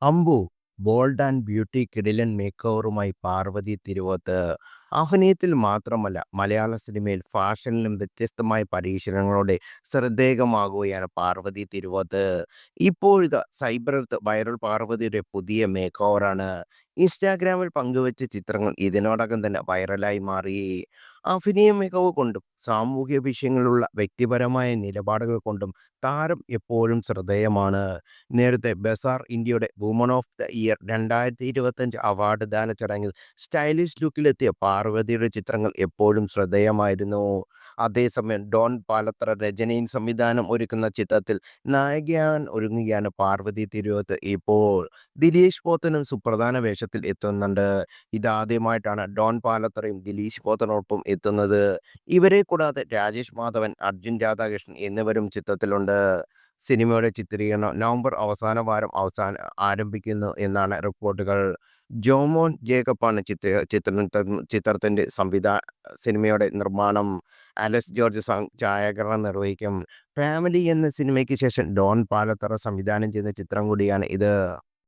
Ambu bold and beauty കിടിലൻ മേക്കോവറുമായി പാർവതി തിരുവോത്ത്. അഭിനയത്തിൽ മാത്രമല്ല മലയാള സിനിമയിൽ ഫാഷനിലും വ്യത്യസ്തമായ പരീക്ഷണങ്ങളോടെ ശ്രദ്ധേയമാകുകയാണ് പാർവതി തിരുവോത്ത്. ഇപ്പോഴിതാ സൈബറത്ത് വൈറൽ പാർവതിയുടെ പുതിയ മേക്ക് ഓവറാണ്. ഇൻസ്റ്റാഗ്രാമിൽ പങ്കുവച്ച ചിത്രങ്ങൾ ഇതിനോടകം തന്നെ വൈറലായി മാറി. അഭിനയ മികവ് കൊണ്ടും സാമൂഹ്യ വിഷയങ്ങളുള്ള വ്യക്തിപരമായ നിലപാടുകൾ കൊണ്ടും താരം എപ്പോഴും ശ്രദ്ധേയമാണ്. നേരത്തെ ബസാർ ഇന്ത്യയുടെ woman of the year 2025 award ദാന ചടങ്ങിൽ സ്റ്റൈലിഷ് ലുക്കിലെത്തിയ പാർവതിയുടെ ചിത്രങ്ങൾ എപ്പോഴും ശ്രദ്ധേയമായിരുന്നു. അതേസമയം ഡോൺ പാലത്ര രചനയും സംവിധാനം ഒരുക്കുന്ന ചിത്രത്തിൽ നായികയാകാൻ ഒരുങ്ങുകയാണ് പാർവതി തിരുവോത്ത്. ഇപ്പോൾ ദിലീഷ് പോത്തനും സുപ്രധാന വേഷത്തിൽ എത്തുന്നുണ്ട്. ഇതാദ്യമായിട്ടാണ് ഡോൺ പാലത്രയും ദിലീഷ് പോത്തനോടൊപ്പം എത്തുന്നത്. ഇവരെ കൂടാതെ രാജേഷ് മാധവൻ, അർജുൻ രാധാകൃഷ്ണൻ എന്നിവരും ചിത്രത്തിലുണ്ട്. സിനിമയുടെ ചിത്രീകരണം നവംബർ അവസാന വാരം ആരംഭിക്കുന്നു എന്നാണ് റിപ്പോർട്ടുകൾ. ജോമോൻ ജേക്കബാണ് ചിത്രത്തിന്റെ സിനിമയുടെ നിർമ്മാണം. അലക്സ് ജോർജ് ഛായാഗ്രഹണം നിർവഹിക്കും. ഫാമിലി എന്ന സിനിമയ്ക്ക് ശേഷം ഡോൺ പാലത്തറ സംവിധാനം ചെയ്യുന്ന ചിത്രം കൂടിയാണ് ഇത്.